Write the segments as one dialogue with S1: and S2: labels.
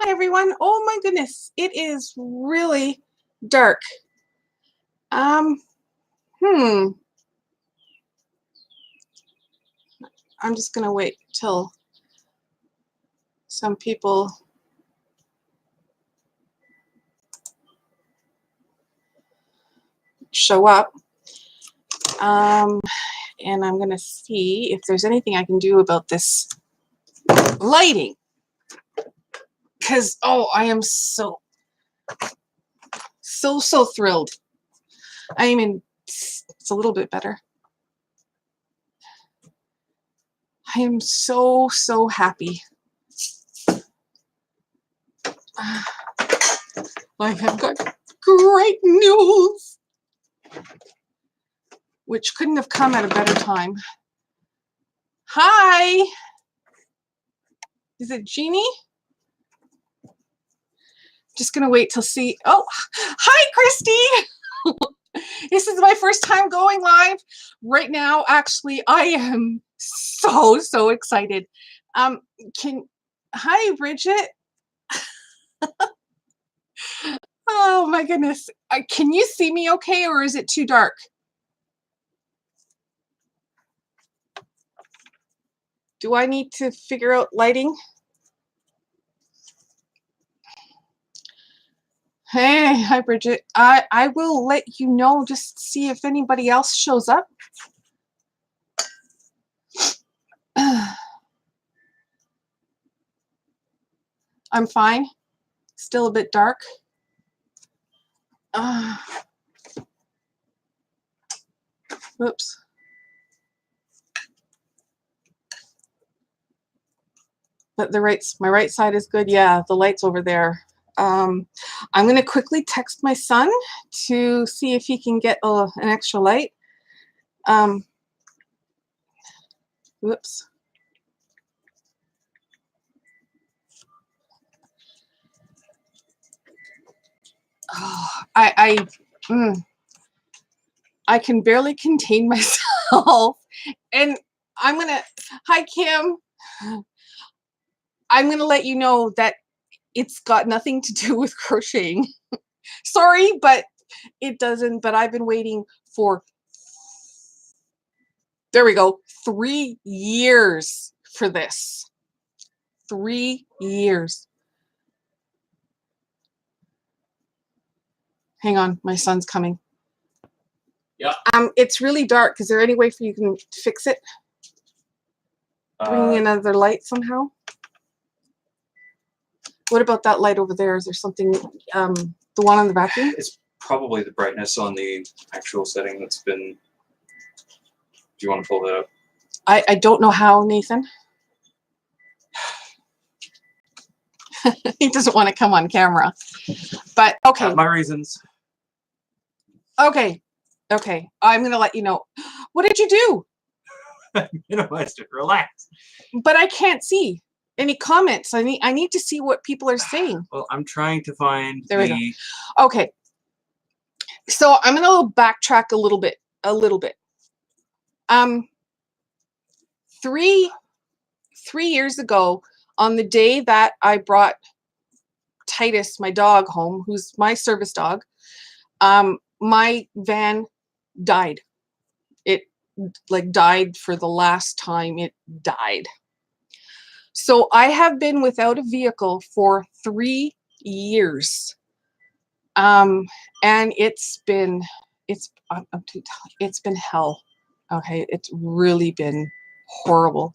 S1: Hi everyone. Oh my goodness, it is really dark. Hmm. I'm just gonna wait till some people show up. And I'm gonna see if there's anything I can do about this lighting. Because I am so thrilled. I mean, it's a little bit better. I am so happy. I have got great news, which couldn't have come at a better time. Hi, is it Jeannie? Just gonna wait till see. Oh, hi, Christy. This is my first time going live right now. Actually, I am so excited. Hi, Bridget. Oh my goodness. Can you see me okay, or is it too dark? Do I need to figure out lighting? Hey, hi, Bridget. I will let you know, just see if anybody else shows up. I'm fine. Still a bit dark. Oops. But my right side is good. Yeah, the light's over there. I'm going to quickly text my son to see if he can get an extra light. Whoops. Oh, I can barely contain myself. And I'm going to, hi, Kim. I'm going to let you know that it's got nothing to do with crocheting. Sorry, but it doesn't. But I've been waiting for, there we go, 3 years for this. 3 years. Hang on, my son's coming.
S2: Yeah.
S1: It's really dark. Is there any way for you can fix it? Bring another light somehow? What about that light over there? Is there something, the one on the vacuum?
S2: It's probably the brightness on the actual setting that's been... Do you want to pull that up?
S1: I don't know how, Nathan. He doesn't want to come on camera. But, okay.
S2: I have my reasons.
S1: Okay. Okay. I'm going to let you know. What did you do?
S2: I minimized it. Relax.
S1: But I can't see any comments. I need to see what people are saying.
S2: Well, I'm trying to find
S1: there we go. Okay. So I'm going to backtrack a little bit. Three years ago, on the day that I brought Titus, my dog, home, who's my service dog, my van died. It died for the last time it died. So I have been without a vehicle for 3 years. And it's been hell. Okay, it's really been horrible.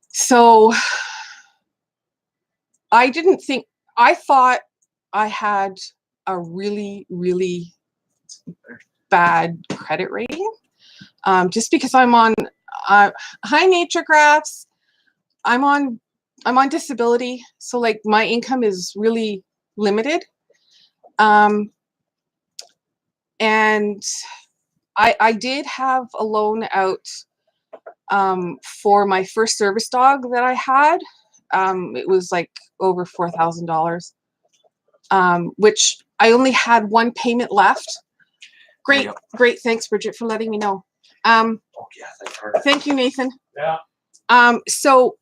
S1: So I thought I had a really bad credit rating, just because I'm on Hi Nature Graphs. I'm on disability, so my income is really limited, and I did have a loan out for my first service dog that I had. It was over $4,000, which I only had one payment left. Great. Thanks, Bridget, for letting me know.
S2: Oh yeah,
S1: thank you, Nathan.
S2: Yeah.
S1: So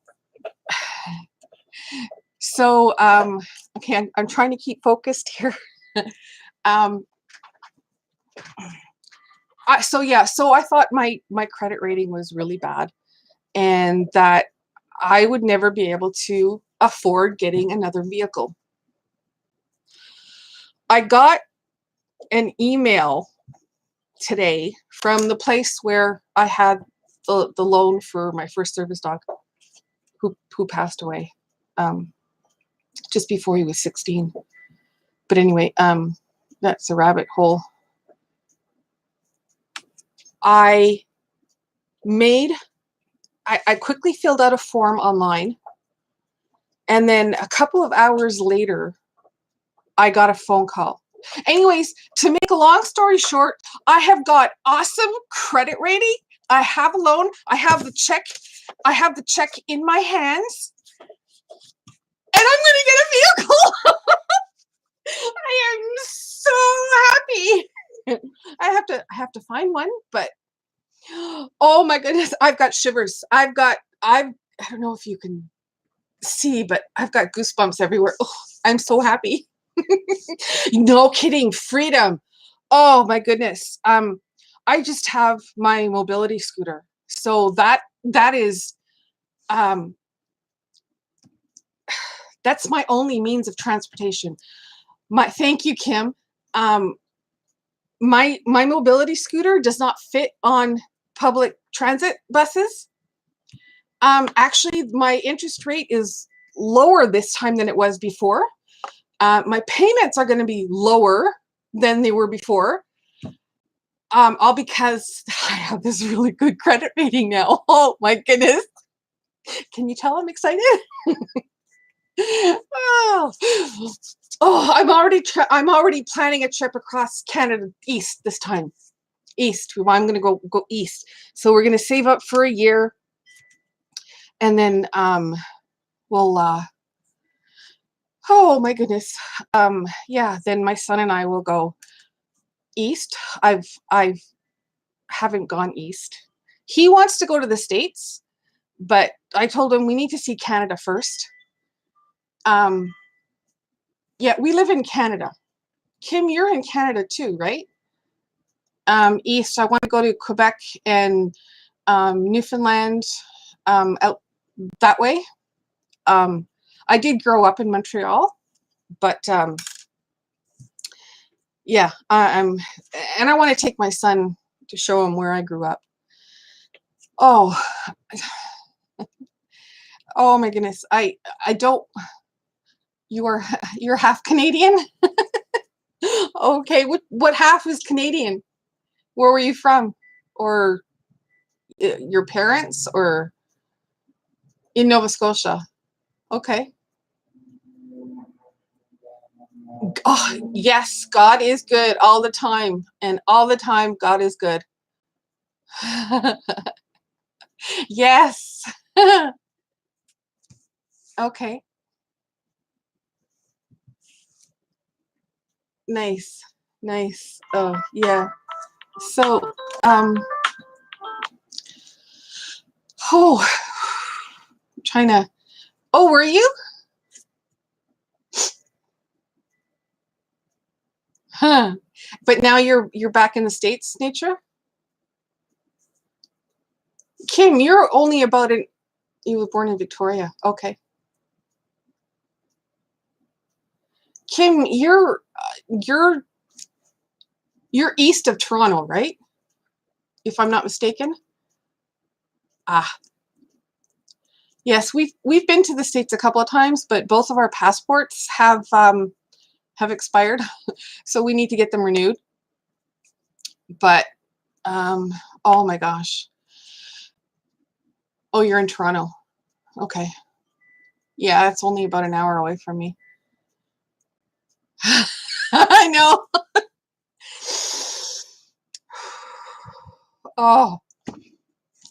S1: So, okay, I'm trying to keep focused here. um, so I thought my credit rating was really bad, and that I would never be able to afford getting another vehicle. I got an email today from the place where I had the loan for my first service dog, who passed away just before he was 16. But anyway, that's a rabbit hole. I quickly filled out a form online, and then a couple of hours later, I got a phone call. Anyways, to make a long story short, I have got awesome credit rating. I have a loan. I have the check. I have the check in my hands, and I'm going to get a vehicle. I am so happy. I have to find one, but oh my goodness, I've got shivers. I don't know if you can see, but I've got goosebumps everywhere. Oh, I'm so happy. No kidding, freedom. Oh my goodness. I just have my mobility scooter. So that is that's my only means of transportation. Thank you, Kim. My mobility scooter does not fit on public transit buses. Actually, my interest rate is lower this time than it was before. My payments are going to be lower than they were before. All because I have this really good credit rating now. Oh my goodness. Can you tell I'm excited? Oh, I'm already planning a trip across Canada east this time. East. I'm going to go east. So we're going to save up for a year, and then we'll oh my goodness. Yeah, then my son and I will go east. I haven't gone east. He wants to go to the States, but I told him we need to see Canada first. Yeah, we live in Canada. Kim, you're in Canada too, right? East. I want to go to Quebec and Newfoundland, out that way. I did grow up in Montreal, but yeah, and I want to take my son to show him where I grew up. Oh, oh my goodness. I don't. You're half Canadian? Okay, what half is Canadian? Where were you from? Or your parents, or in Nova Scotia? Okay. Oh, yes, God is good all the time, and all the time God is good. Yes. Okay. Nice. Nice. Oh, yeah. So, oh, I'm trying to. Oh, were you? Huh. But now you're back in the States, Nature? Kim, you're only about an. You were born in Victoria. Okay. Kim, you're east of Toronto, right? If I'm not mistaken. Ah, yes, we've been to the States a couple of times, but both of our passports have expired, so we need to get them renewed. But oh my gosh. Oh, you're in Toronto. Okay. Yeah, it's only about an hour away from me. I know. Oh,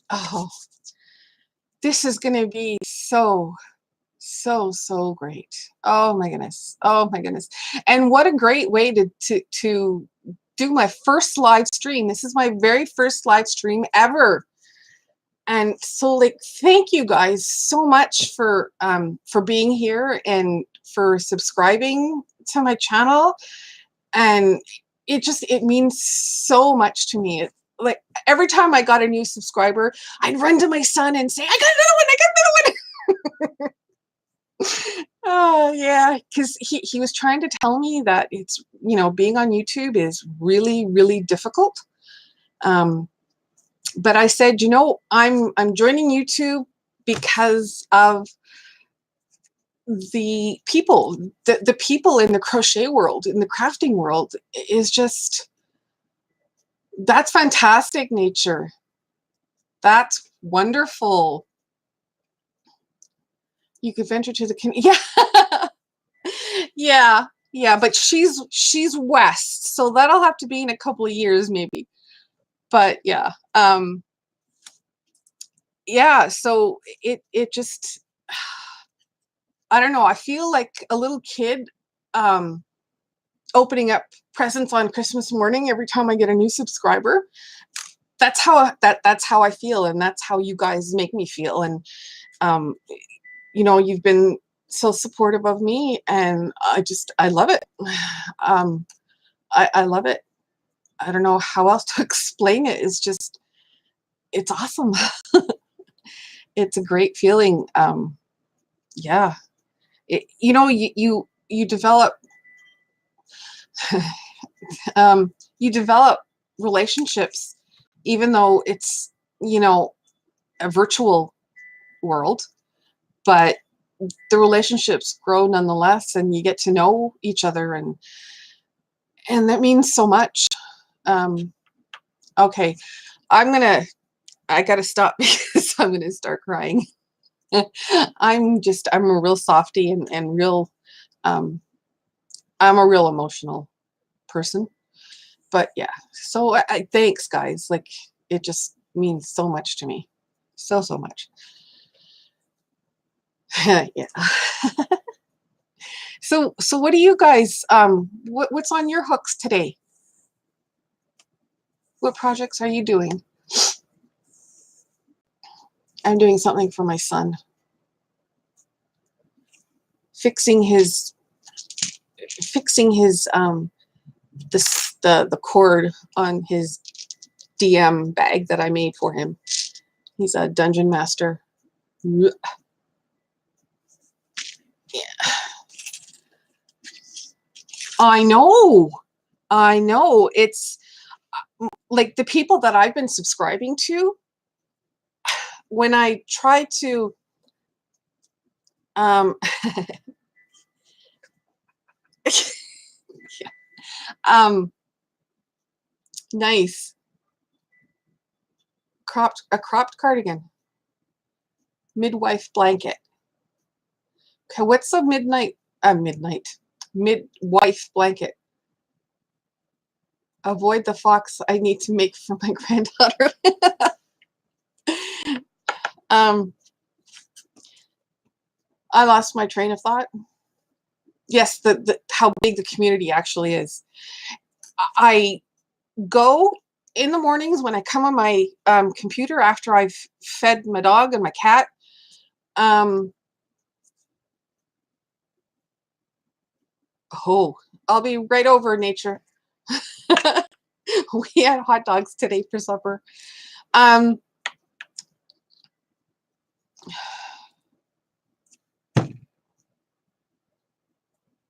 S1: oh, this is going to be so great. Oh my goodness. Oh my goodness. And what a great way to do my first live stream. This is my very first live stream ever. And so like, thank you guys so much for being here and for subscribing to my channel. And it means so much to me. Like every time I got a new subscriber, I'd run to my son and say, I got another one, I got another one. Oh yeah, because he was trying to tell me that it's, you know, being on YouTube is really, really difficult. But I said, you know, I'm joining YouTube because of the people, the people in the crochet world, in the crafting world is just, that's fantastic, Nature. That's wonderful. You could venture to the yeah. Yeah, yeah, but she's west, so that'll have to be in a couple of years maybe. But yeah, yeah, so it just, I don't know, I feel like a little kid opening up presents on Christmas morning every time I get a new subscriber. That's how that's how I feel, and that's how you guys make me feel. And you know, you've been so supportive of me, and I love it. I love it. I don't know how else to explain it. It's just, it's awesome. It's a great feeling. Yeah. You know, you develop, you develop relationships, even though it's, you know, a virtual world, but the relationships grow nonetheless, and you get to know each other, and that means so much. Okay, I gotta stop because I'm gonna start crying. I'm a real softie, and real, um, I'm a real emotional person. But yeah, so thanks guys. Like, it just means so much to me. So, so much. Yeah. So what do you guys, what's on your hooks today? What projects are you doing? I'm doing something for my son. Fixing his the cord on his DM bag that I made for him. He's a dungeon master. Yeah. I know. I know. It's like the people that I've been subscribing to, when I try to um yeah. Nice. A cropped cardigan. Midwife blanket. Okay, what's a midwife blanket? Avoid the fox I need to make for my granddaughter. I lost my train of thought. Yes, the how big the community actually is. I go in the mornings when I come on my computer after I've fed my dog and my cat. Oh, I'll be right over, Nature. We had hot dogs today for supper.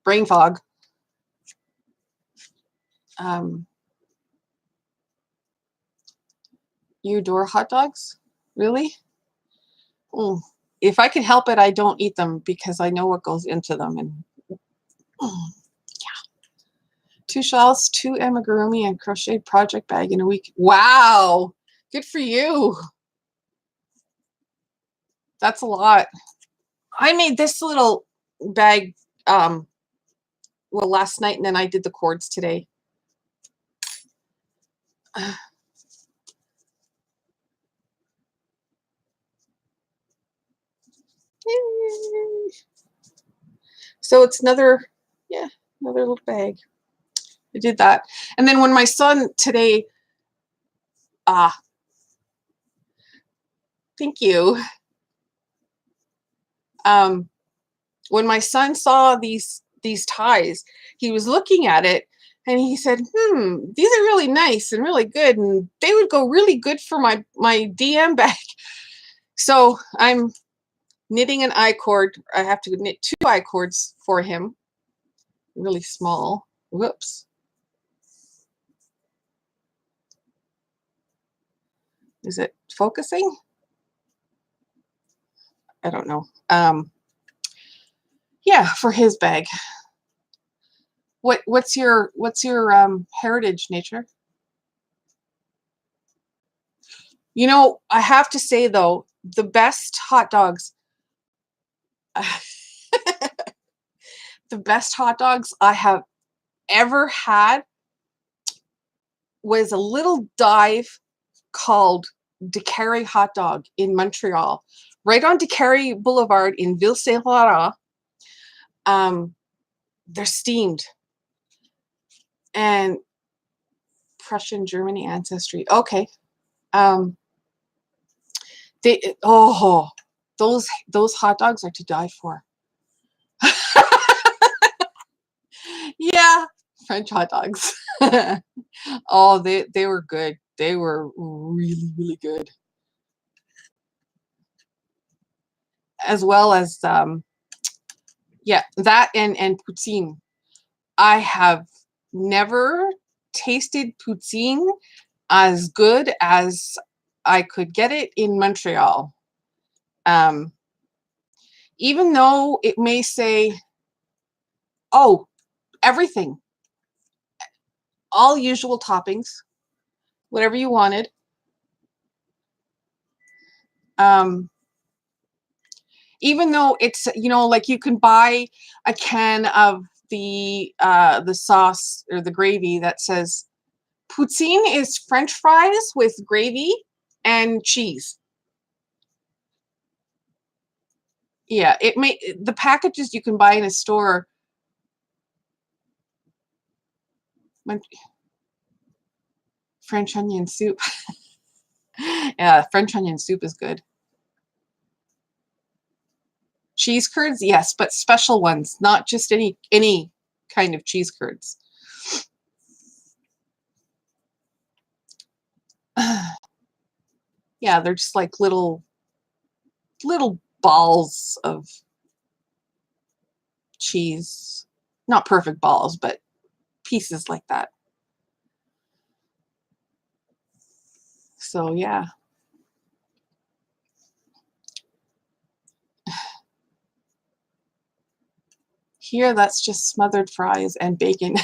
S1: Brain fog. You adore hot dogs? Really? Mm. If I could help it, I don't eat them because I know what goes into them. And yeah, 2 shells, 2 amigurumi, and crocheted project bag in a week. Wow, good for you. That's a lot. I made this little bag well last night, and then I did the cords today. So it's another, yeah, another little bag. I did that. And then when my son today, Thank you. When my son saw these ties, he was looking at it and he said, these are really nice and really good, and they would go really good for my DM bag. So I'm knitting an I-cord. I have to knit 2 I-cords for him, really small. Whoops. Is it focusing? I don't know. Yeah, for his bag. What's your heritage, Nature? You know, I have to say though, the best hot dogs, the best hot dogs I have ever had was a little dive called DeCarry Hot Dog in Montreal, right on DeCarry Boulevard in Ville-Saint-Laurent. They're steamed and Prussian Germany ancestry. Okay. Those hot dogs are to die for. Yeah, French hot dogs. Oh, they were good. They were really, really good. As well as yeah, that and poutine. I have never tasted poutine as good as I could get it in Montreal. Even though it may say, oh, everything, all usual toppings, whatever you wanted. Even though it's, you know, like you can buy a can of the sauce or the gravy that says poutine is French fries with gravy and cheese. Yeah, the packages you can buy in a store. French onion soup. Yeah, French onion soup is good. Cheese curds, yes, but special ones, not just any kind of cheese curds. Yeah, they're just like little balls of cheese. Not perfect balls, but pieces like that. So yeah. Here, that's just smothered fries and bacon.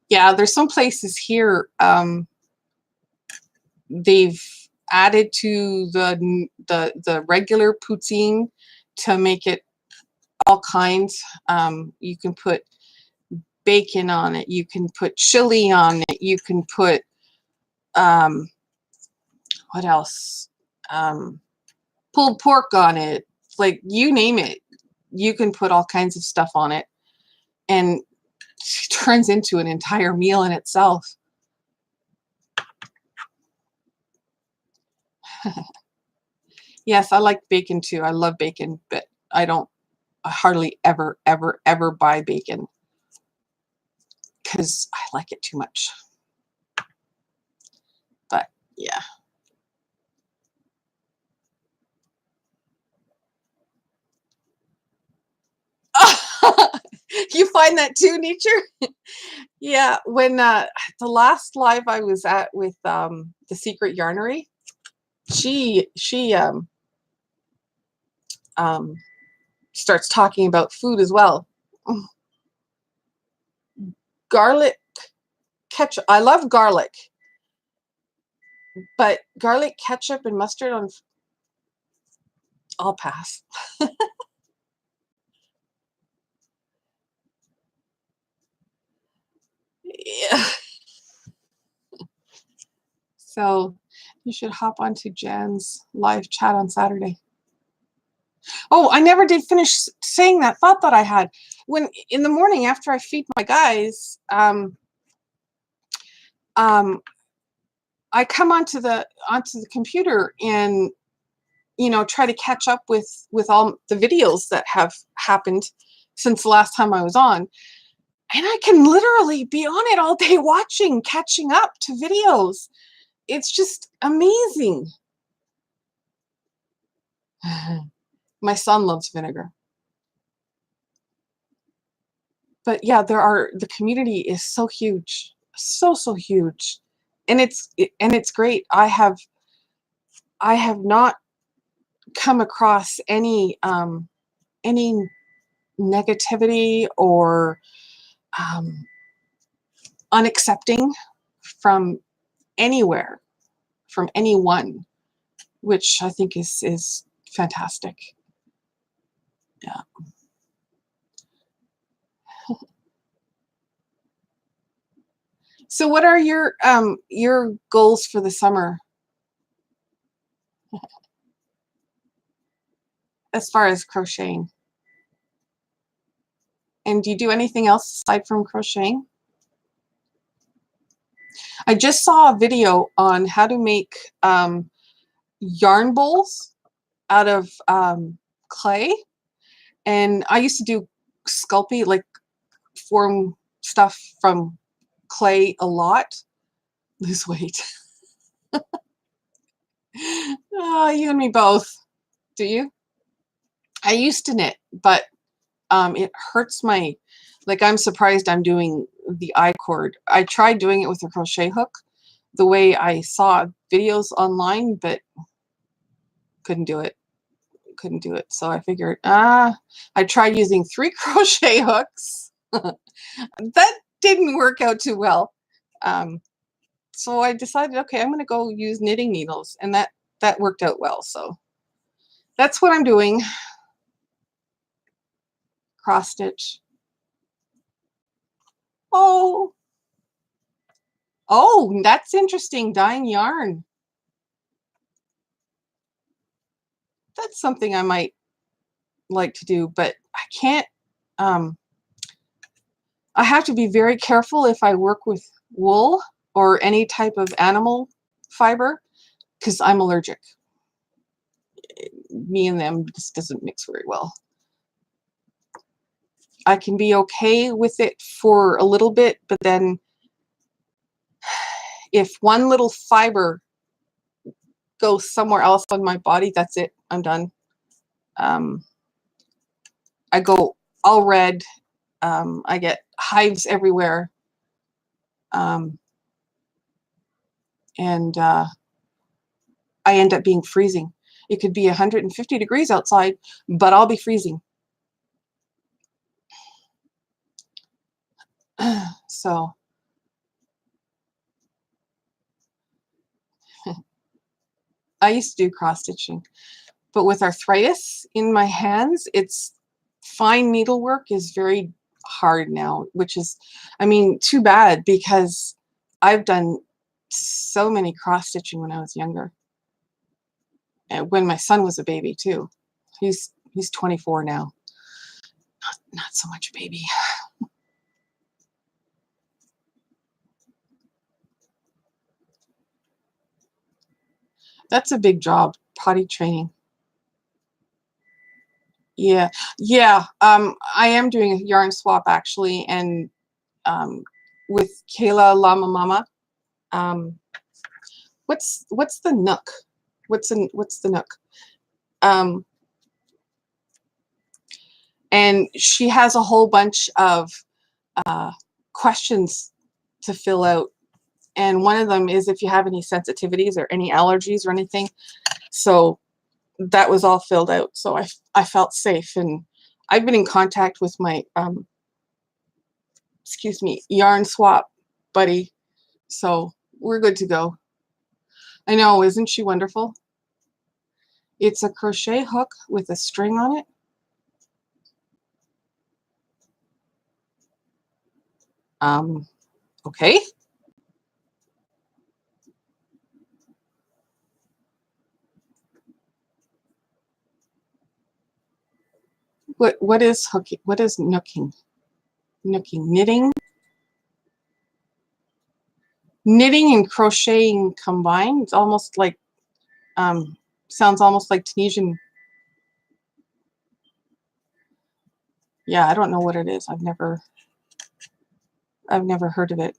S1: Yeah, there's some places here, they've added to the regular poutine to make it all kinds. You can put bacon on it. You can put chili on it. You can put what else? Pulled pork on it. Like, you name it, you can put all kinds of stuff on it, and it turns into an entire meal in itself. Yes, I like bacon too. I love bacon, but I hardly ever buy bacon because I like it too much. But yeah. You find that too, Nature? Yeah, when the last live I was at with the Secret Yarnery, she starts talking about food as well. Garlic ketchup. I love garlic, but garlic ketchup and mustard on, I'll pass. Yeah. So you should hop onto Jan's live chat on Saturday. Oh, I never did finish saying that thought that I had. When in the morning after I feed my guys, I come onto the computer and try to catch up with all the videos that have happened since the last time I was on. And I can literally be on it all day watching, catching up to videos. It's just amazing. My son loves vinegar. But yeah, the community is so huge. So huge. And it's great. I have not come across any negativity or unaccepting from anywhere, from anyone, which I think is fantastic. Yeah. So what are your goals for the summer as far as crocheting? And do you do anything else aside from crocheting? I just saw a video on how to make yarn bowls out of clay. And I used to do Sculpey, like form stuff from clay a lot. Lose weight. Oh, you and me both. Do you? I used to knit, but it hurts my, like, I'm surprised I'm doing the I-cord. I tried doing it with a crochet hook the way I saw videos online, but couldn't do it. Couldn't do it. So I figured, I tried using 3 crochet hooks. That didn't work out too well. So I decided, okay, I'm going to go use knitting needles, and that worked out well. So that's what I'm doing. Cross stitch. Oh, that's interesting. Dyeing yarn. That's something I might like to do, but I can't. I have to be very careful if I work with wool or any type of animal fiber, because I'm allergic. Me and them just doesn't mix very well. I can be okay with it for a little bit, but then if one little fiber goes somewhere else on my body, that's it. I'm done. I go all red. I get hives everywhere. And I end up being freezing. It could be 150 degrees outside, but I'll be freezing. So I used to do cross stitching, but with arthritis in my hands, it's fine needlework is very hard now, which is, I mean, too bad, because I've done so many cross stitching when I was younger. And when my son was a baby too. He's 24 now. Not so much a baby. That's a big job, potty training. Yeah, yeah. I am doing a yarn swap actually, and with Kayla Llama Mama. What's the Nook? What's the Nook? And she has a whole bunch of questions to fill out, and one of them is if you have any sensitivities or any allergies or anything. So that was all filled out, so I felt safe, and I've been in contact with my excuse me, yarn swap buddy, so we're good to go. I know, isn't she wonderful? It's a crochet hook with a string on it. Okay. What is hooking? What is nooking? Nooking, knitting. knitting and crocheting combined. It's almost like, sounds almost like Tunisian. Yeah, I don't know what it is. I've never heard of it.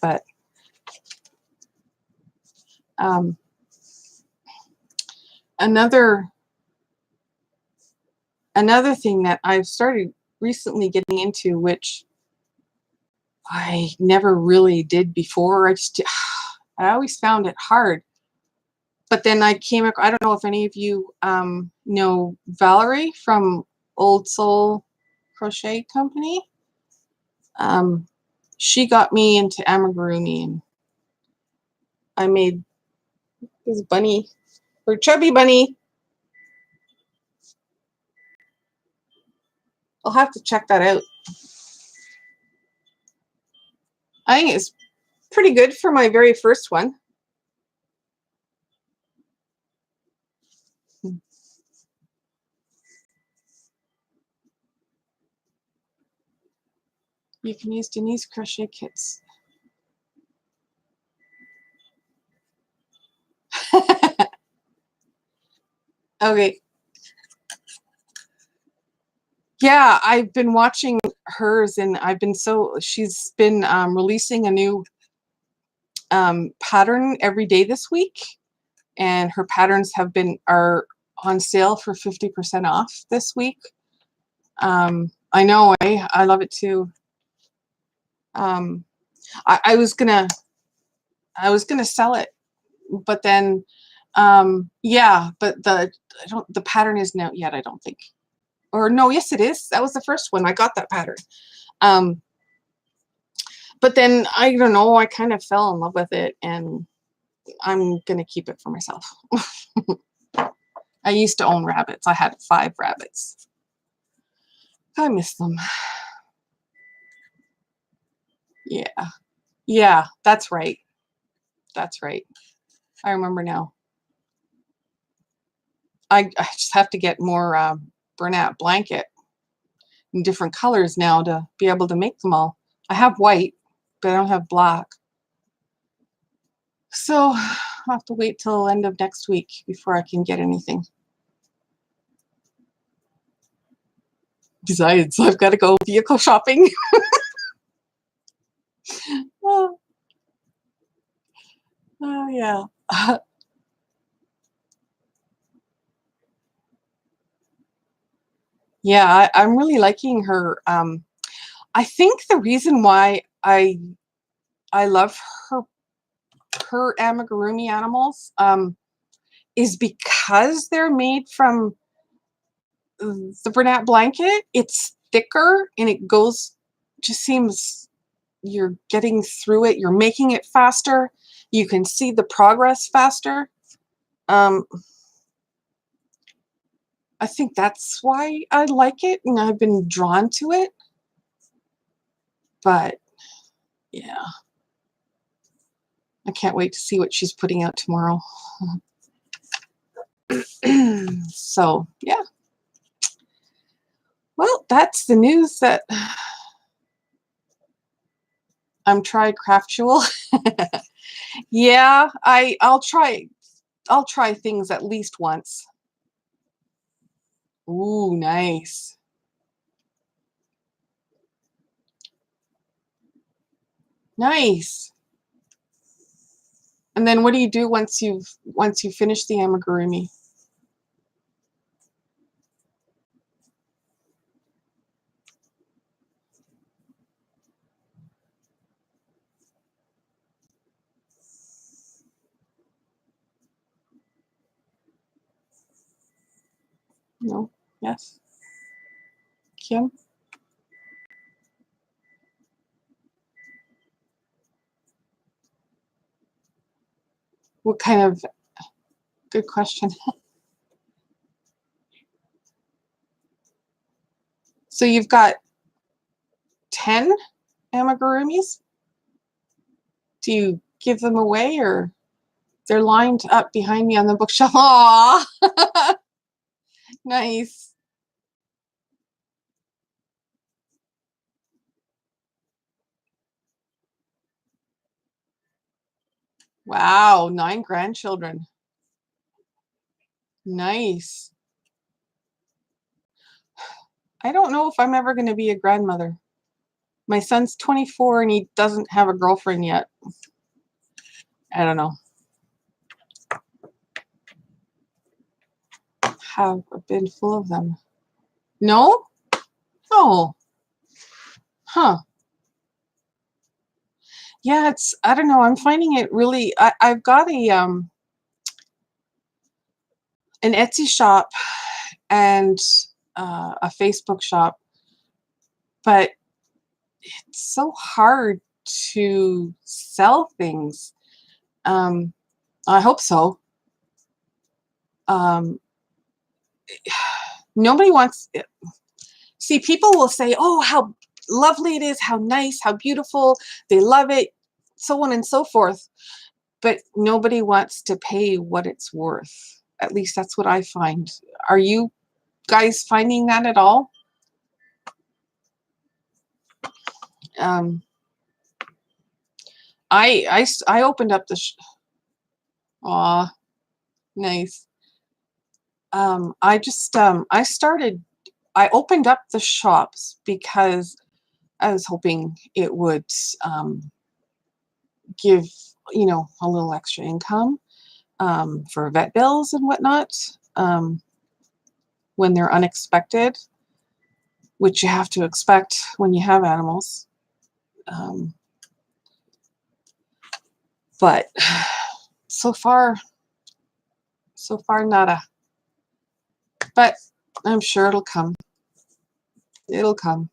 S1: But another thing that I've started recently getting into, which I never really did before. I always found it hard. But then I don't know if any of you know Valerie from Old Soul Crochet Company. She got me into amigurumi, and I made this bunny, or chubby bunny. I'll have to check that out. I think it's pretty good for my very first one. You can use Denise crochet kits. Okay. Yeah, I've been watching hers, and she's been releasing a new pattern every day this week, and her patterns are on sale for 50% off this week. I know, I love it too. I was gonna sell it, but then yeah, but the pattern isn't out yet, I don't think. Or no, yes it is. That was the first one. I got that pattern. But then I don't know, I kind of fell in love with it, and I'm gonna keep it for myself. I used to own rabbits. I had 5 rabbits. I miss them. Yeah. Yeah, that's right. That's right. I remember now. I just have to get more Bernat blanket in different colors now to be able to make them all. I have white, but I don't have black. So I'll have to wait till the end of next week before I can get anything. Besides, I've got to go vehicle shopping. Oh, yeah. Yeah, I'm really liking her. I think the reason why I love her amigurumi animals is because they're made from the Bernat blanket. It's thicker, and it just seems you're getting through it. You're making it faster. You can see the progress faster. I think that's why I like it, and I've been drawn to it. But yeah, I can't wait to see what she's putting out tomorrow. So yeah. Well, that's the news that I'm trying Craftual. Yeah, I'll try things at least once. Ooh, nice. Nice. And then what do you do once you finish the amigurumi? No? Yes? Kim? What kind of, good question. So you've got 10 amigurumis? Do you give them away, or they're lined up behind me on the bookshelf? Aww. Nice. Wow, 9 grandchildren. Nice. I don't know if I'm ever going to be a grandmother. My son's 24 and he doesn't have a girlfriend yet. I don't know. Have been full of them. No? Oh. Huh. Yeah, I don't know. I'm finding it really I've got an Etsy shop and a Facebook shop, but it's so hard to sell things. Um, I hope so. Um, nobody wants. See, people will say, "Oh, how lovely it is! How nice! How beautiful! They love it!" So on and so forth. But nobody wants to pay what it's worth. At least that's what I find. Are you guys finding that at all? Um, I opened up the. Aw, nice. I opened up the shops because I was hoping it would give, a little extra income for vet bills and whatnot um, when they're unexpected, which you have to expect when you have animals. Um, but so far, nada. But I'm sure it'll come. It'll come.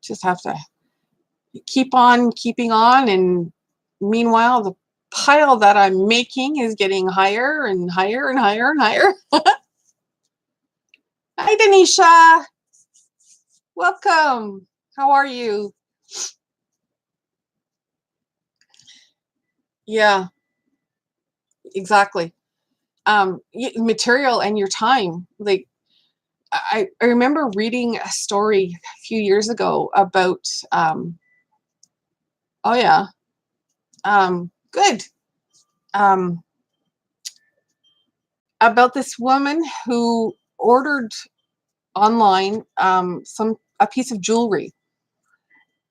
S1: Just have to keep on keeping on, and meanwhile the pile that I'm making is getting higher and higher and higher and higher. Hi Denisha, welcome. How are you? Yeah, exactly. Material and your time. Like I remember reading a story a few years ago about oh yeah, good. Um, about this woman who ordered online some a piece of jewelry,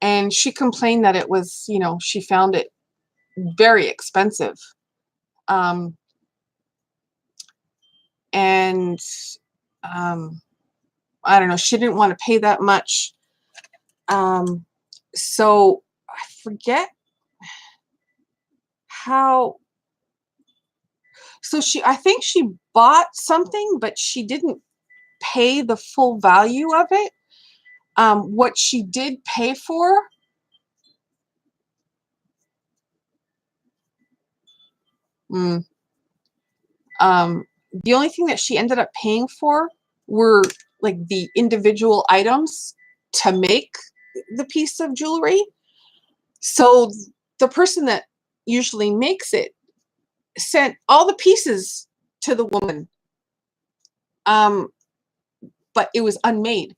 S1: and she complained that it was, she found it very expensive, um, and um, I don't know, she didn't want to pay that much. um, so I forget how. So I think she bought something, but she didn't pay the full value of it. What she did pay for, mm, um, the only thing that she ended up paying for were like the individual items to make the piece of jewelry. So the person that usually makes it sent all the pieces to the woman, um, but it was unmade.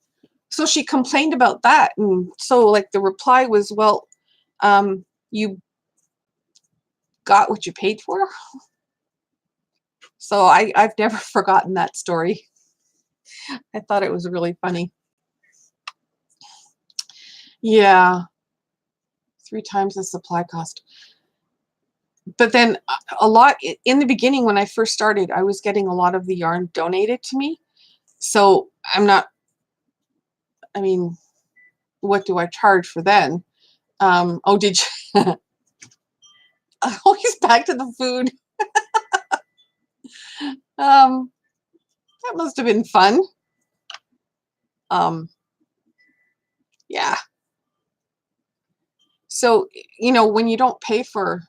S1: So she complained about that, and so like the reply was, "Well, you got what you paid for." So I've never forgotten that story. I thought it was really funny. Yeah, 3 times the supply cost. But then a lot in the beginning when I first started, I was getting a lot of the yarn donated to me. So I'm not. I mean, what do I charge for then? Oh, did you? Oh, he's back to the food. Um, that must have been fun. Um, yeah. So when you don't pay for.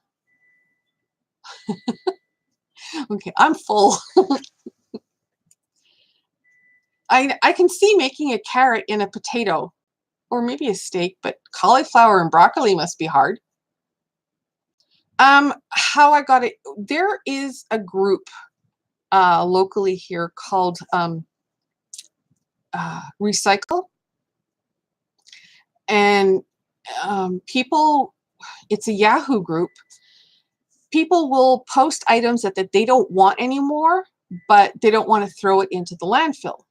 S1: Okay, I'm full. I can see making a carrot in a potato, or maybe a steak, but cauliflower and broccoli must be hard. How I got it, there is a group locally here called Recycle, and people, it's a Yahoo group, people will post items that they don't want anymore, but they don't want to throw it into the landfill.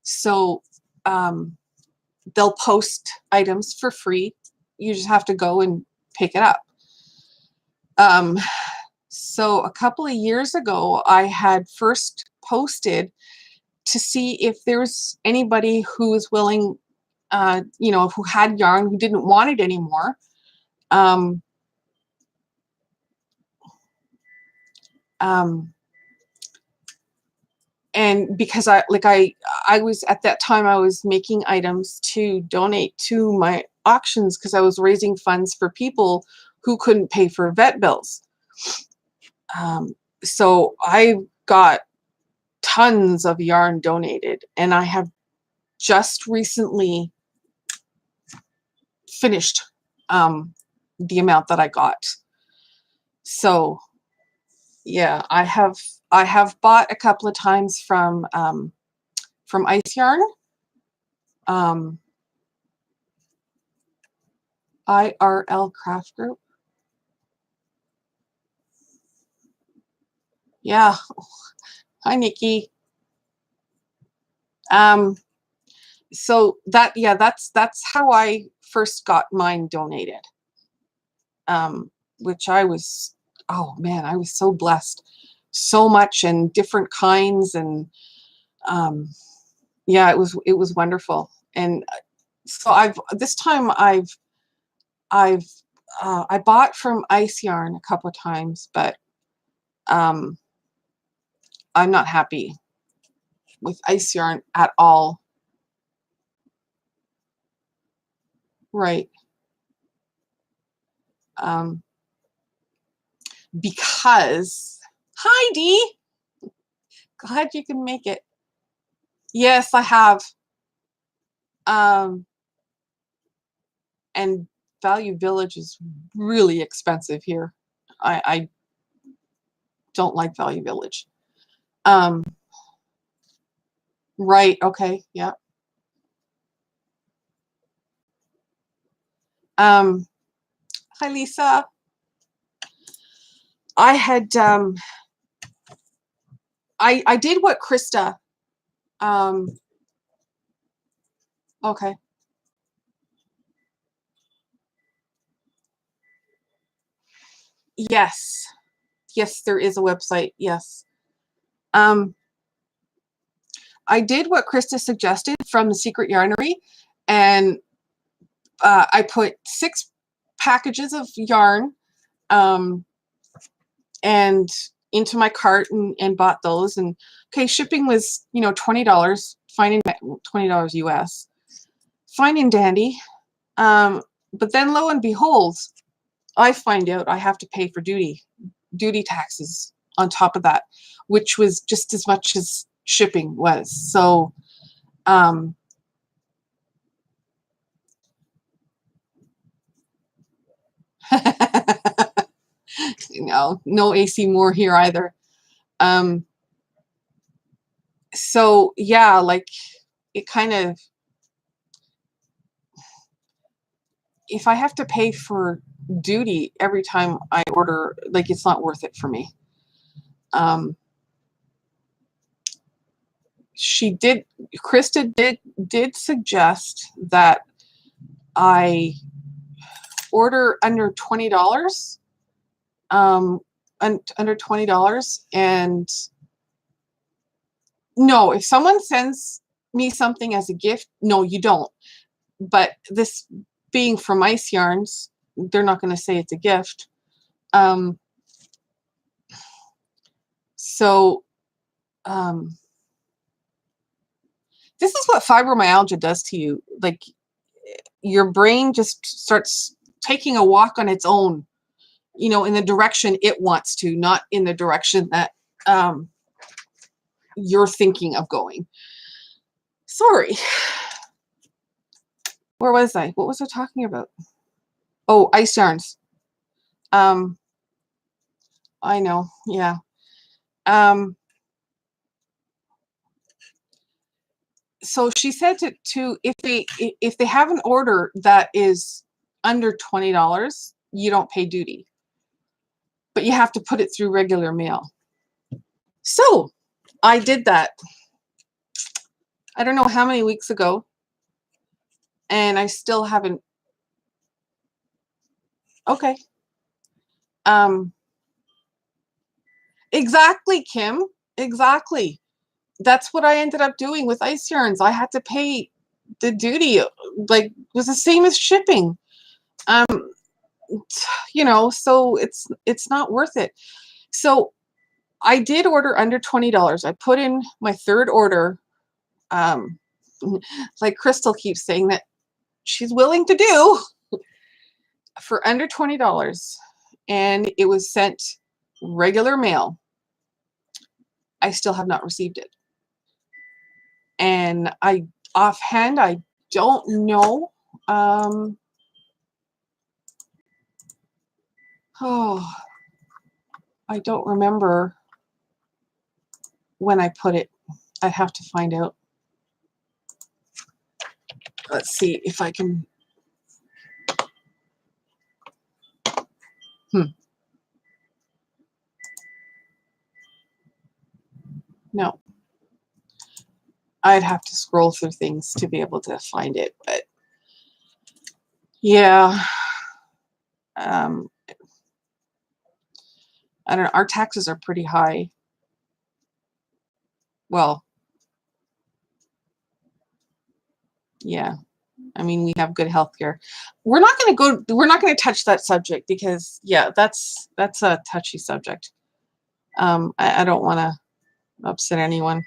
S1: So they'll post items for free. You just have to go and pick it up. So a couple of years ago, I had first posted to see if there was anybody who was willing, who had yarn, who didn't want it anymore. And because I was at that time, I was making items to donate to my auctions because I was raising funds for people who couldn't pay for vet bills. So I got tons of yarn donated, and I have just recently finished the amount that I got. So yeah, I have bought a couple of times from Ice Yarn, IRL Craft Group. Yeah, hi Nikki. So that's how I first got mine donated. Which I was, oh man, I was so blessed. So much and different kinds, and yeah, it was wonderful. And so I bought from Ice Yarn a couple of times, but I'm not happy with Ice Yarn at all. Right. Because, hi Dee, glad you can make it. Yes, I have. And Value Village is really expensive here. I don't like Value Village. Right, okay, yeah. Hi Lisa. I had I did what Krista okay. Yes. Yes, there is a website. Yes. I did what Krista suggested from the Secret Yarnery, and I put 6 packages of yarn and into my cart and bought those. And okay, shipping was, $20, fine, $20 US, fine and dandy. But then lo and behold, I find out I have to pay for duty taxes on top of that, which was just as much as shipping was. So no AC Moore here either. So yeah, like it kind of, if I have to pay for duty every time I order, like it's not worth it for me. Krista did suggest that I order under $20, under $20, and no, if someone sends me something as a gift, no, you don't. But this being from Ice Yarns, they're not going to say it's a gift. So this is what fibromyalgia does to you. Like your brain just starts taking a walk on its own, in the direction it wants to, not in the direction that you're thinking of going. Sorry. Where was I? What was I talking about? Oh, Ice Yarns. I know. Yeah. So she said to if they have an order that is under $20, you don't pay duty. but you have to put it through regular mail. So I did that. I don't know how many weeks ago, and I still haven't. Okay. Exactly, Kim. Exactly. That's what I ended up doing with ice yarns. I had to pay the duty, like, it was the same as shipping. Um, so it's not worth it. So I did order under $20. I put in my third order. Um, like Crystal keeps saying that she's willing to do for under $20, and it was sent regular mail. I still have not received it. And offhand, I don't know. Oh, I don't remember when I put it. I have to find out. Let's see if I can. No. I'd have to scroll through things to be able to find it, but yeah. I don't know. Our taxes are pretty high. Well, yeah. I mean, we have good health care. We're not going to touch that subject because, yeah, that's a touchy subject. I don't want to upset anyone.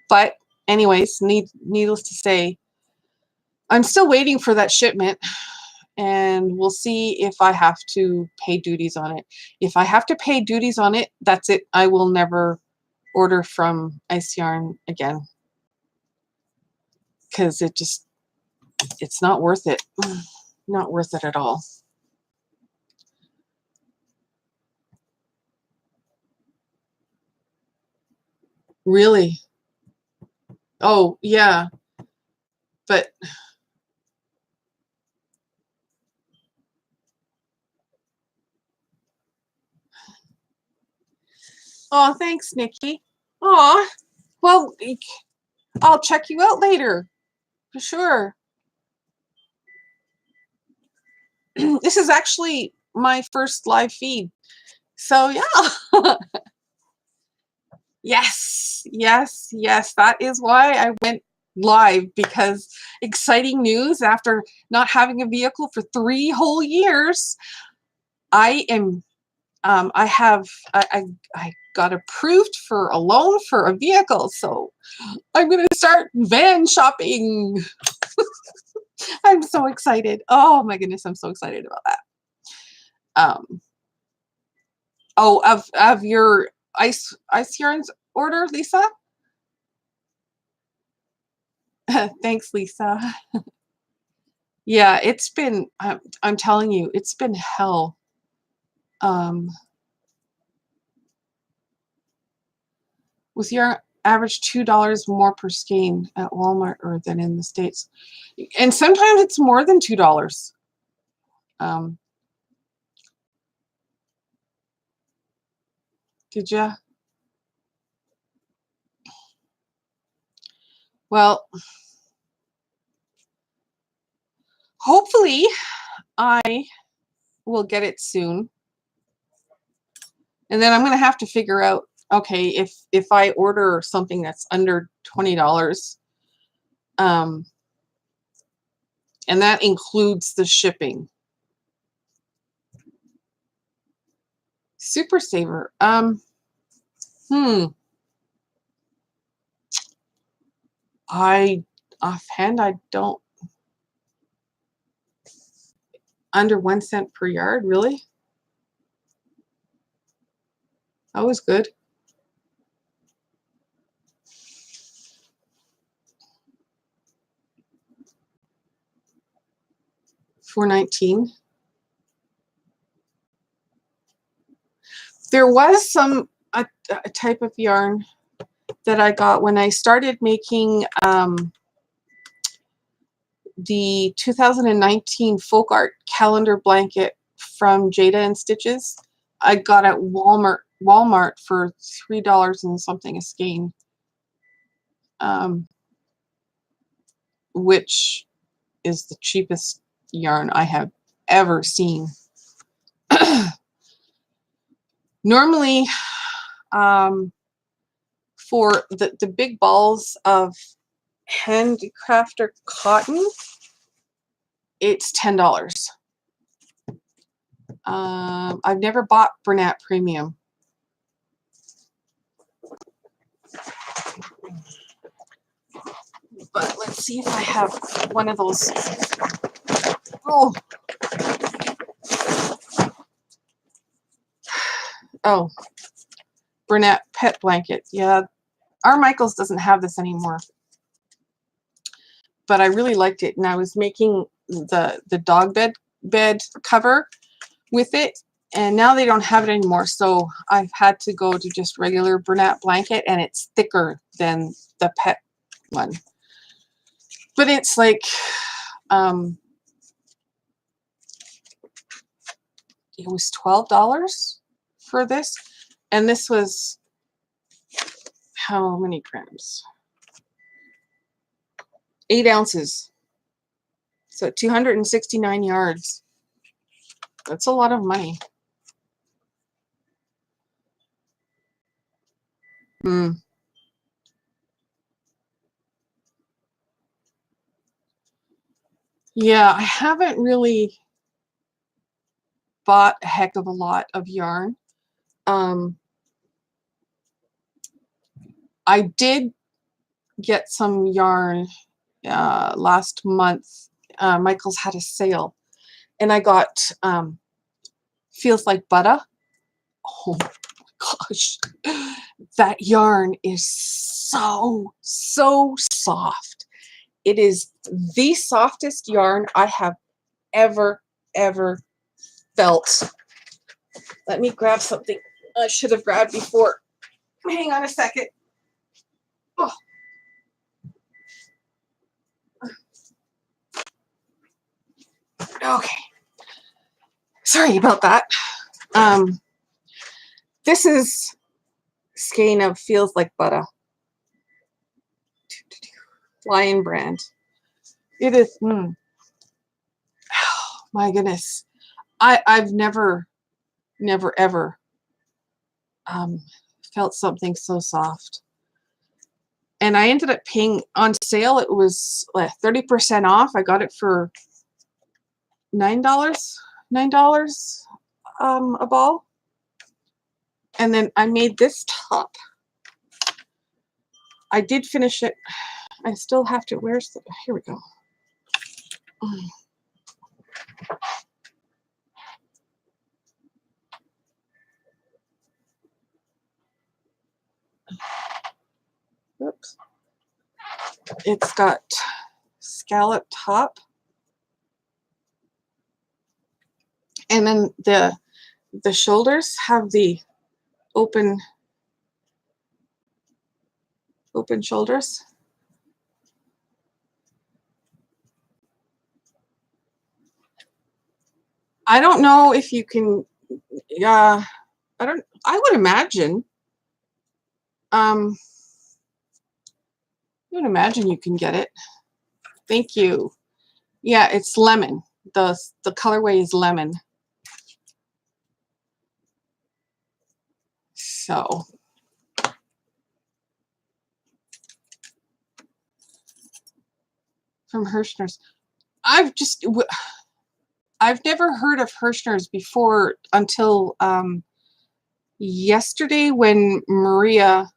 S1: But anyways, needless to say, I'm still waiting for that shipment, and we'll see if I have to pay duties on it. If I have to pay duties on it, that's it. I will never order from Ice Yarn again because it's not worth it. Not worth it at all. Really? Oh, yeah. But oh, thanks, Nikki. Oh, well, I'll check you out later for sure. This is actually my first live feed. So, yeah. Yes, yes, yes. That is why I went live, because exciting news after not having a vehicle for 3 whole years. I am I got approved for a loan for a vehicle, so I'm gonna start van shopping. I'm so excited. Oh my goodness, I'm so excited about that. Oh, of your ice yarns order, Lisa? Thanks, Lisa. Yeah, it's been, I'm telling you, it's been hell. With your average $2 more per skein at Walmart or than in the States. And sometimes it's more than $2. Did ya? Well, hopefully I will get it soon. And then I'm going to have to figure out, okay, if I order something that's under $20, and that includes the shipping. Super Saver. Offhand, I don't. Under 1 cent per yard, really? That was good. $4.19. There was a type of yarn that I got when I started making the 2019 folk art calendar blanket from Jada and Stitches. I got at Walmart for $3 and something a skein, which is the cheapest yarn I have ever seen. Normally, for the big balls of handicrafter cotton, it's $10. I've never bought Bernat Premium. But let's see if I have one of those. Oh. Oh. Bernat pet blanket. Yeah. Our Michaels doesn't have this anymore. But I really liked it, and I was making the dog bed cover with it, and now they don't have it anymore, so I've had to go to just regular Bernat blanket, and it's thicker than the pet one. But it's like it was $12 for this, and this was how many grams? 8 ounces. So 269 yards. That's a lot of money. Yeah, I haven't really bought a heck of a lot of yarn. I did get some yarn last month. Michael's had a sale, and I got Feels Like Butter. Oh my gosh, that yarn is so soft. It is the softest yarn I have ever felt. Let me grab something I should have grabbed before. Hang on a second. Oh. Okay. Sorry about that. This is skein of Feels Like Butter. Lion brand. It is. Oh, my goodness. I've never ever felt something so soft. And I ended up paying on sale. It was like 30% off. I got it for $9 a ball. And then I made this top. I did finish it. I still have to. Where's the? Here we go. Oops. It's got scallop top, and then the shoulders have the open shoulders. I don't know if you can. I would imagine. I would imagine you can get it. Thank you. Yeah, it's lemon. The colorway is lemon. So from Hirschner's, I've never heard of Hirschner's before until yesterday when Maria's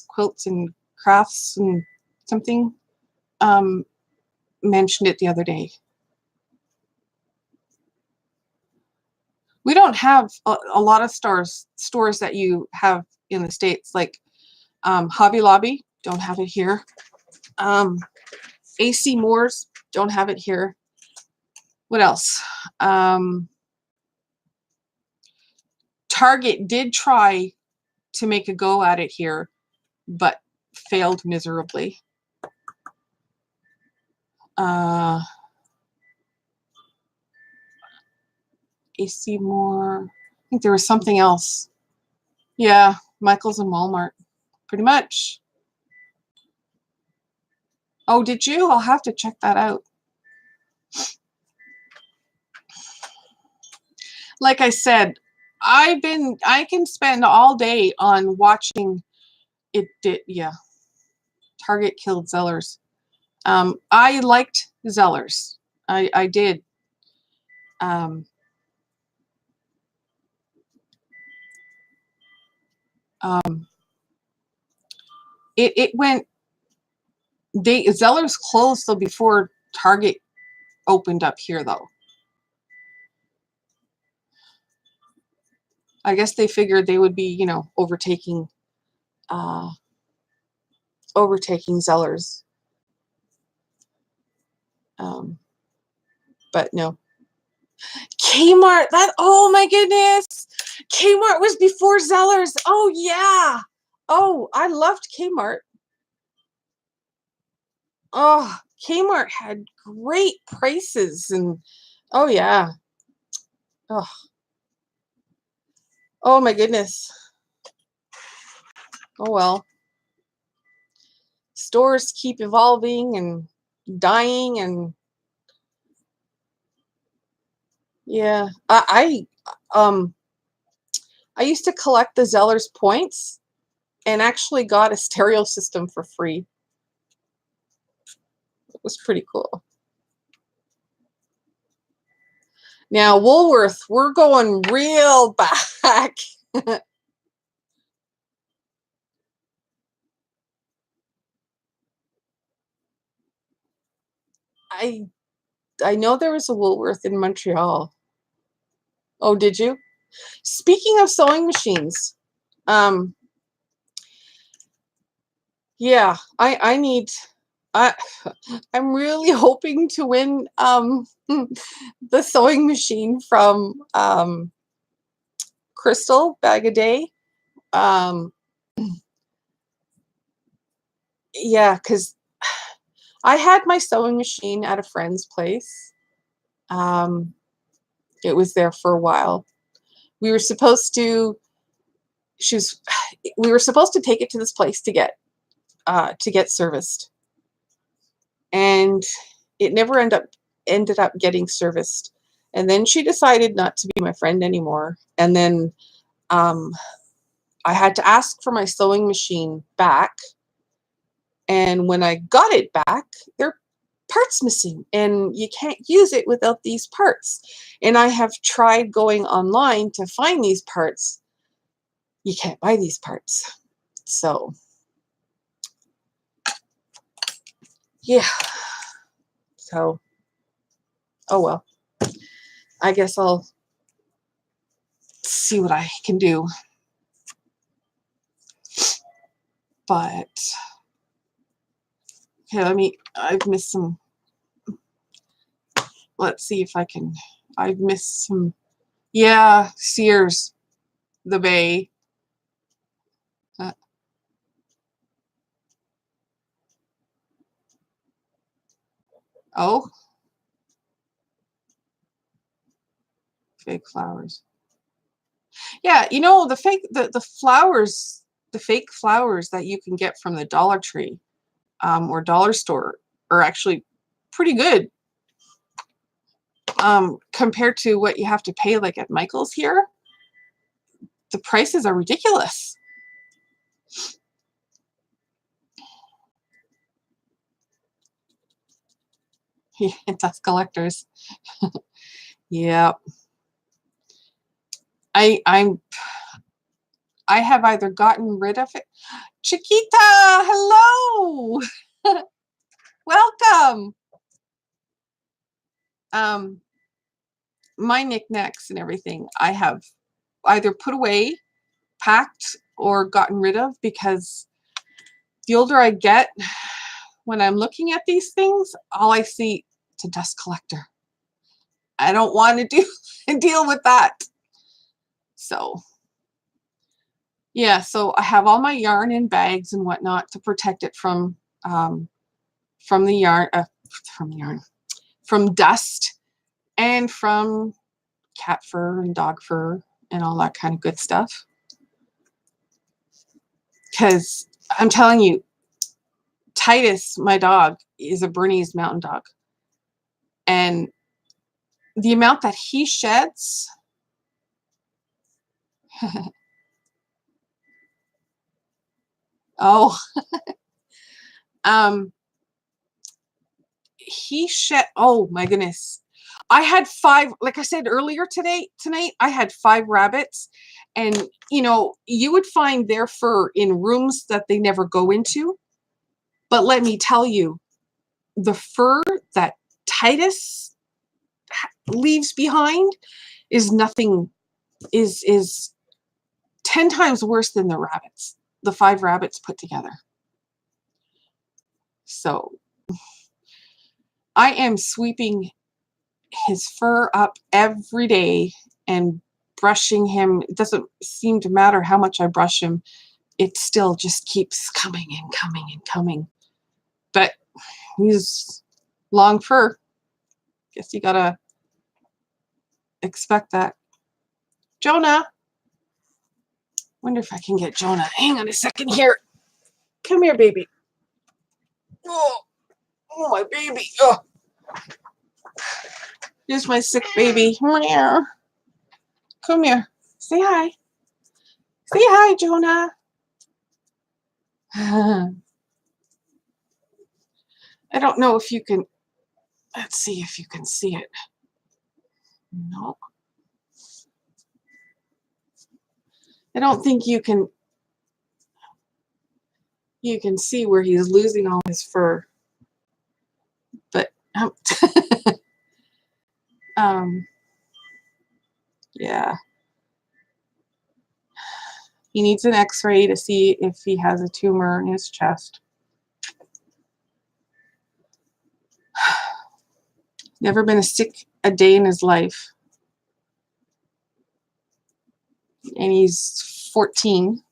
S1: Quilts and Crafts and something mentioned it the other day. We don't have a lot of stores that you have in the States, like Hobby Lobby, don't have it here. AC Moore's, don't have it here. What else? Target did try to make a go at it here, but failed miserably. AC Moore. I think there was something else. Yeah, Michael's and Walmart. Pretty much. Oh, did you? I'll have to check that out. Like I said, I can spend all day on watching it. Yeah. Target killed Zellers. I liked Zellers. I did. Um, it went. Zellers closed though before Target opened up here though. I guess they figured they would be, you know, overtaking Zellers. But no. Kmart, oh my goodness. Kmart was before Zellers. Oh yeah. Oh, I loved Kmart. Oh, Kmart had great prices and oh yeah. Oh, oh my goodness. Oh well. Stores keep evolving and dying and yeah. I used to collect the Zellers points and actually got a stereo system for free. It was pretty cool. Now, Woolworth, we're going real back. I know there was a Woolworth in Montreal. Oh, did you? Speaking of sewing machines, yeah, I'm really hoping to win the sewing machine from Crystal Bag a Day. Yeah, because I had my sewing machine at a friend's place. It was there for a while. We were supposed to we were supposed to take it to this place to get serviced, and it never ended up getting serviced. And then she decided not to be my friend anymore. And then I had to ask for my sewing machine back. And when I got it back, there are parts missing, and you can't use it without these parts. And I have tried going online to find these parts. You can't buy these parts. So, yeah. So, oh well. I guess I'll see what I can do. But, okay, I've missed some. Let's see if I can. I've missed some. Yeah, Sears, the Bay. Oh, fake flowers. Yeah, you know, the flowers, the fake flowers that you can get from the Dollar Tree or dollar store are actually pretty good compared to what you have to pay like at Michael's here. The prices are ridiculous. Dust collectors. Yeah. I have either gotten rid of it. Chiquita, hello. Welcome. My knickknacks and everything I have either put away, packed, or gotten rid of because the older I get, when I'm looking at these things, all I see is a dust collector. I don't want to deal with that. So yeah, so I have all my yarn in bags and whatnot to protect it from the yarn, from dust and from cat fur and dog fur and all that kind of good stuff. Because I'm telling you, Titus, my dog, is a Bernese Mountain Dog. And the amount that he sheds, oh, he shed, oh my goodness. I had 5, like I said earlier tonight, I had 5 rabbits. And, you know, you would find their fur in rooms that they never go into. But let me tell you, the fur that Titus leaves behind is nothing, is 10 times worse than the rabbits, the 5 rabbits put together. So I am sweeping his fur up every day and brushing him. It doesn't seem to matter how much I brush him. It still just keeps coming and coming and coming. But he's long fur. Guess you gotta expect that. Jonah. Wonder if I can get Jonah. Hang on a second here. Come here, baby. Oh, oh my baby. Oh. Here's my sick baby. Come here. Come here. Say hi. Say hi, Jonah. I don't know if you can. Let's see if you can see it. No. I don't think you can. You can see where he's losing all his fur. But yeah. He needs an x-ray to see if he has a tumor in his chest. Never been sick a day in his life. And he's 14.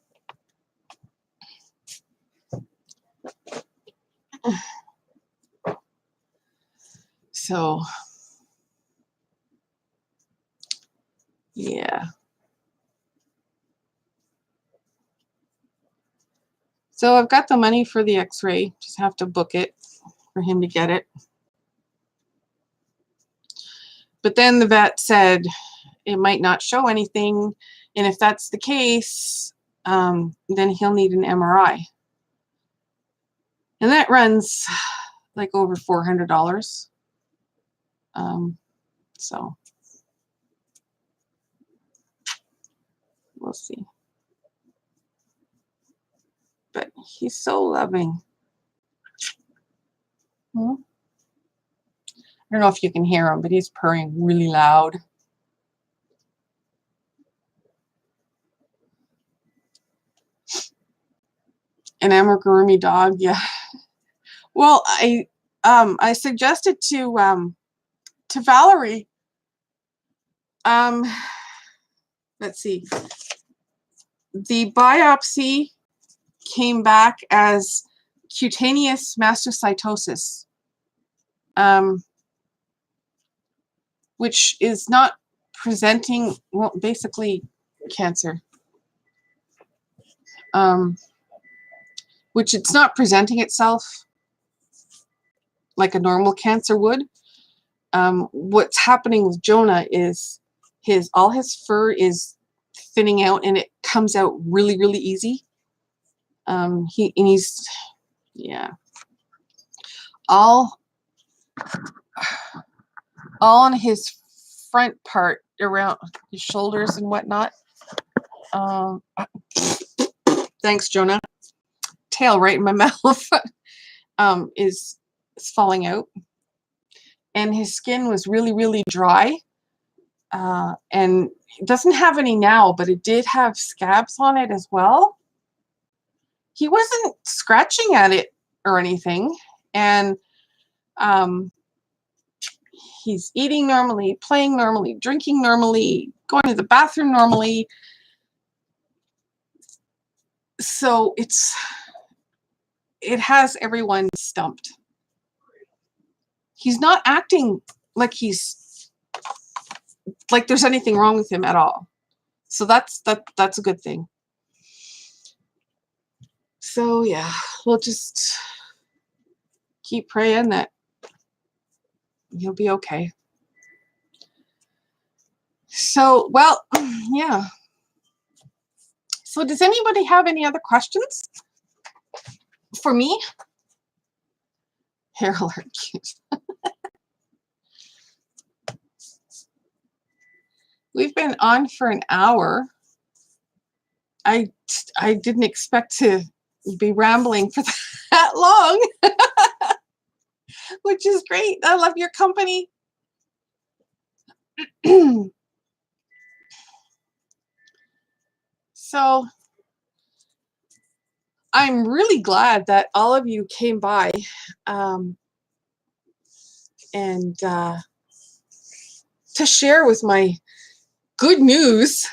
S1: So, yeah. So I've got the money for the x-ray. Just have to book it for him to get it. But then the vet said it might not show anything. And if that's the case, then he'll need an MRI. And that runs like over $400. So we'll see. But he's so loving. I don't know if you can hear him, but he's purring really loud. An amigurumi dog, yeah. Well, I suggested to Valerie. Let's see. The biopsy came back as cutaneous mastocytosis, which is not presenting, well, basically cancer. Which it's not presenting itself like a normal cancer would. What's happening with Jonah is all his fur is thinning out and it comes out really, really easy. He's yeah. All on his front part around his shoulders and whatnot. Thanks, Jonah. Tail right in my mouth. Is falling out. And his skin was really, really dry. And it doesn't have any now, but it did have scabs on it as well. He wasn't scratching at it or anything. And he's eating normally, playing normally, drinking normally, going to the bathroom normally. So it has everyone stumped. He's not acting like he's like there's anything wrong with him at all. So that's a good thing. So yeah, we'll just keep praying that he'll be okay. So, well, yeah. So does anybody have any other questions for me? Harold, we've been on for an hour. I didn't expect to be rambling for that long, which is great. I love your company. So I'm really glad that all of you came by and to share with my good news.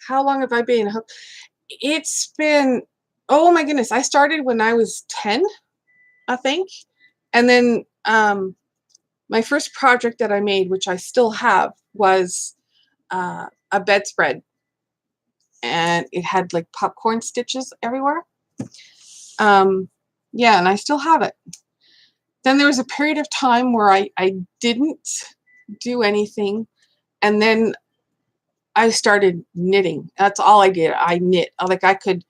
S1: How long have I been? It's been, oh my goodness, I started when I was 10, I think. And then my first project that I made, which I still have, was a bedspread. And it had like popcorn stitches everywhere. Yeah, and I still have it. Then there was a period of time where I didn't do anything. And then I started knitting. That's all I did. I knit. Like I could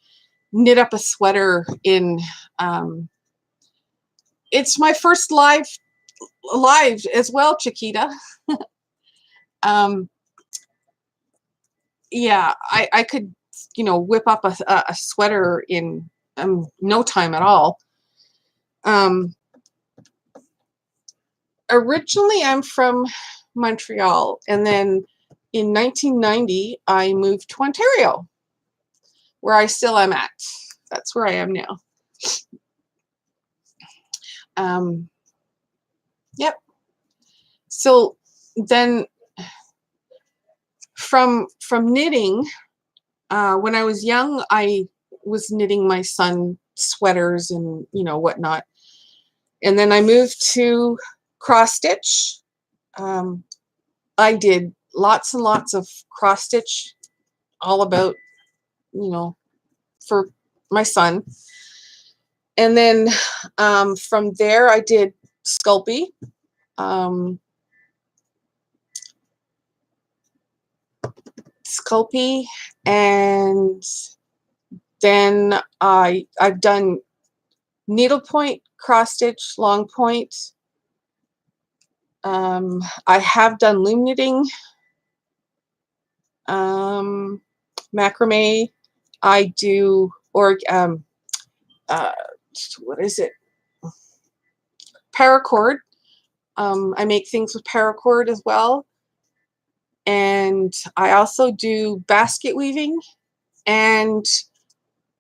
S1: knit up a sweater in, it's my first live as well, Chiquita. Yeah, I could, whip up a sweater in no time at all. Originally, I'm from Montreal, and then in 1990, I moved to Ontario, where I still am at. That's where I am now. Yep. So then from knitting, when I was young, I was knitting my son sweaters and whatnot. And then I moved to cross stitch. I did lots and lots of cross stitch, all about, for my son. And then from there, I did Sculpey. Sculpey, and then I've done needlepoint, cross stitch, long point. I have done loom knitting, macrame. I do what is it? Paracord. I make things with paracord as well. And I also do basket weaving, and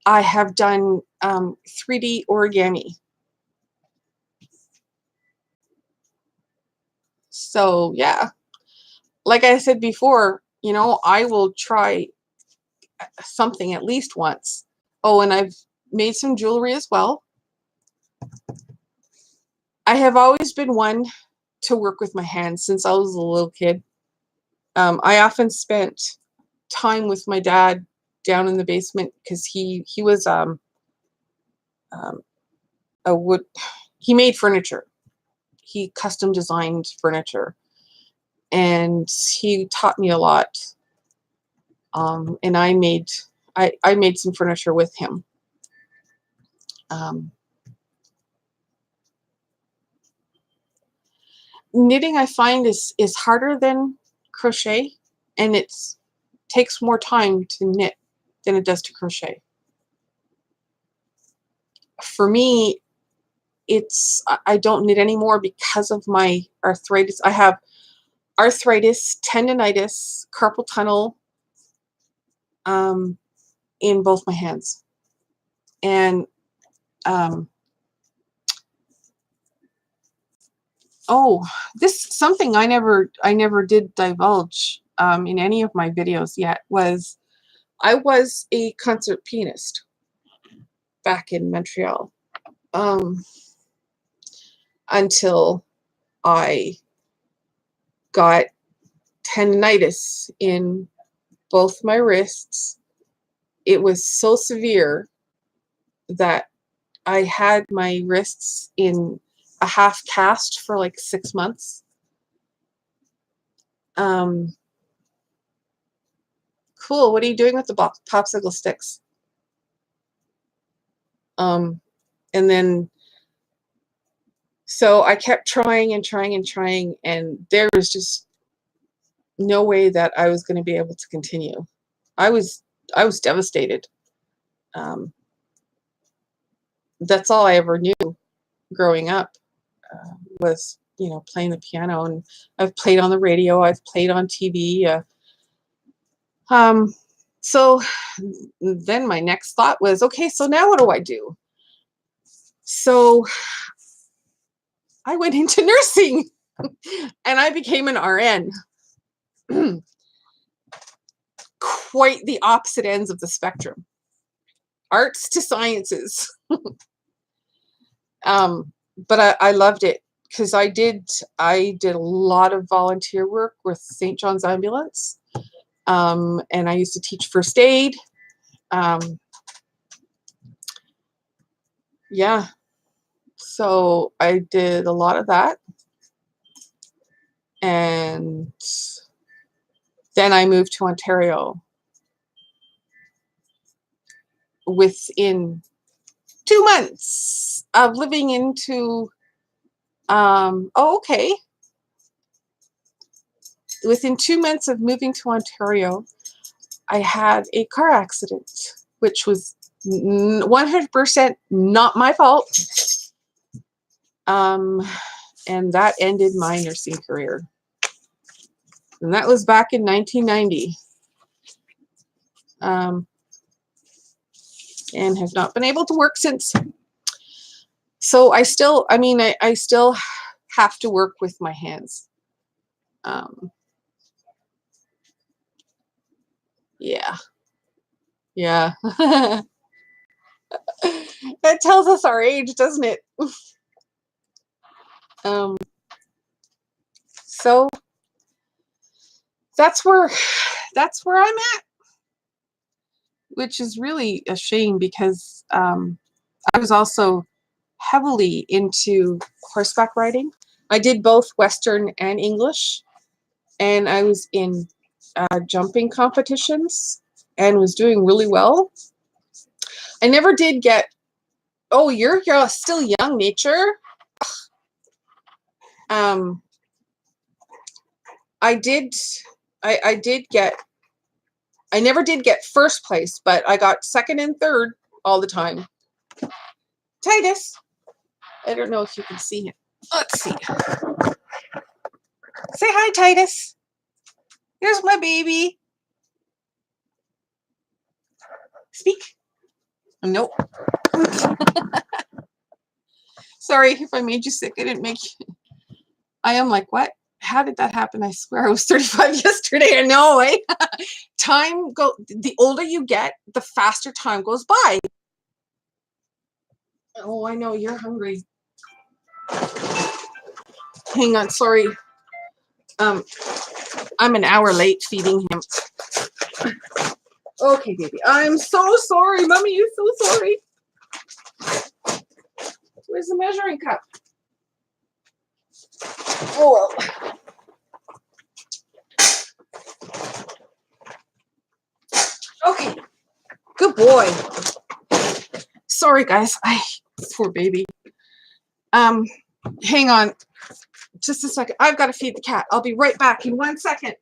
S1: I have done 3D origami. So yeah, like I said before, I will try something at least once. Oh, and I've made some jewelry as well. I have always been one to work with my hands since I was a little kid. I often spent time with my dad down in the basement because he was a wood. He made furniture. He custom designed furniture, and he taught me a lot. And I made some furniture with him. Knitting, I find, is harder than crochet, and takes more time to knit than it does to crochet. For me, I don't knit anymore because of my arthritis. I have arthritis, tendonitis, carpal tunnel in both my hands. And oh, this something I never did divulge in any of my videos yet was I was a concert pianist back in Montreal until I got tendonitis in both my wrists. It was so severe that I had my wrists in a half cast for like 6 months. Cool. What are you doing with the popsicle sticks? And then, so I kept trying and trying and trying, and there was just no way that I was going to be able to continue. I was devastated. That's all I ever knew growing up, was, you know, playing the piano. And I've played on the radio, I've played on TV. So then my next thought was, okay, so now what do I do? So I went into nursing and I became an RN. Quite the opposite ends of the spectrum. Arts to sciences. But I loved it because I did a lot of volunteer work with St. John's Ambulance. And I used to teach first aid. Yeah. So I did a lot of that. And then I moved to Ontario. Within 2 months of living into, within 2 months of moving to Ontario, I had a car accident, which was 100% not my fault. And that ended my nursing career. And that was back in 1990. And have not been able to work since. So I still have to work with my hands. Yeah. Yeah. That tells us our age, doesn't it? So that's where I'm at, which is really a shame because I was also heavily into horseback riding. I did both Western and English, and I was in jumping competitions and was doing really well. I never did get, oh, you're still young, Nature. I never did get first place, but I got second and third all the time. Titus, I don't know if you can see him. Let's see. Say hi, Titus. Here's my baby. Speak. Nope. Sorry if I made you sick. I didn't make you. I am like, what? How did that happen? I swear I was 35 yesterday. I know, eh? The older you get, the faster time goes by. Oh, I know, you're hungry. Hang on, sorry. I'm an hour late feeding him. Okay, baby. I'm so sorry, Mommy. You're so sorry. Where's the measuring cup? Oh, well. Okay. Good boy. Sorry, guys. Poor baby. Hang on. Just a second. I've got to feed the cat. I'll be right back in 1 second.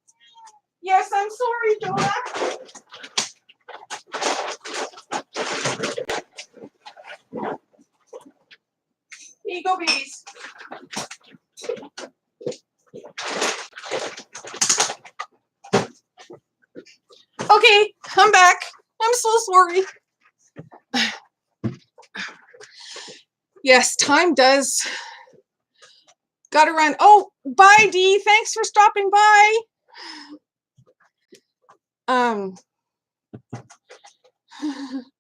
S1: Yes, I'm sorry, Jonah. Here you go, babies. Okay, I'm back. I'm so sorry. Yes, time does. Gotta run. Oh, bye, Dee. Thanks for stopping by.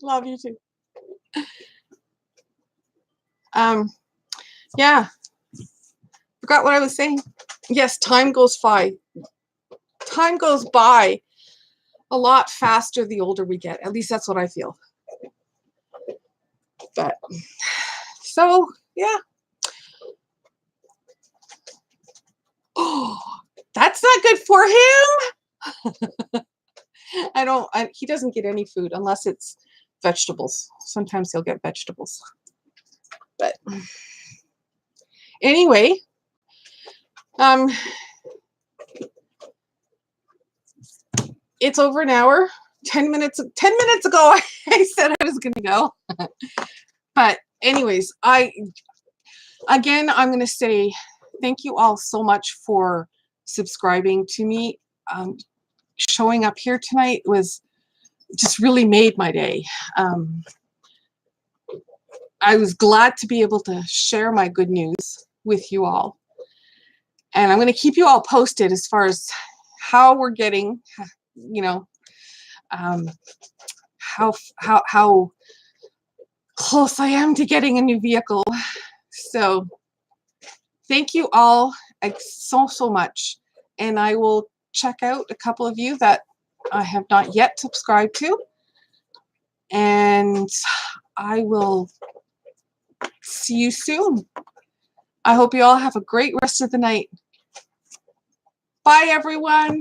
S1: Love you too. Yeah. Forgot what I was saying. Yes, time goes by time goes by a lot faster the older we get. At least that's what I feel. But so yeah. Oh, that's not good for him. He doesn't get any food unless it's vegetables. Sometimes he'll get vegetables. But anyway, it's over an hour. 10 minutes ago, I said I was going to go. But anyways, I'm going to say thank you all so much for subscribing to me. Showing up here tonight was just really made my day. I was glad to be able to share my good news with you all. And I'm going to keep you all posted as far as how we're getting, you know, how close I am to getting a new vehicle. So thank you all so much. And I will check out a couple of you that I have not yet subscribed to. And I will see you soon. I hope you all have a great rest of the night. Bye, everyone.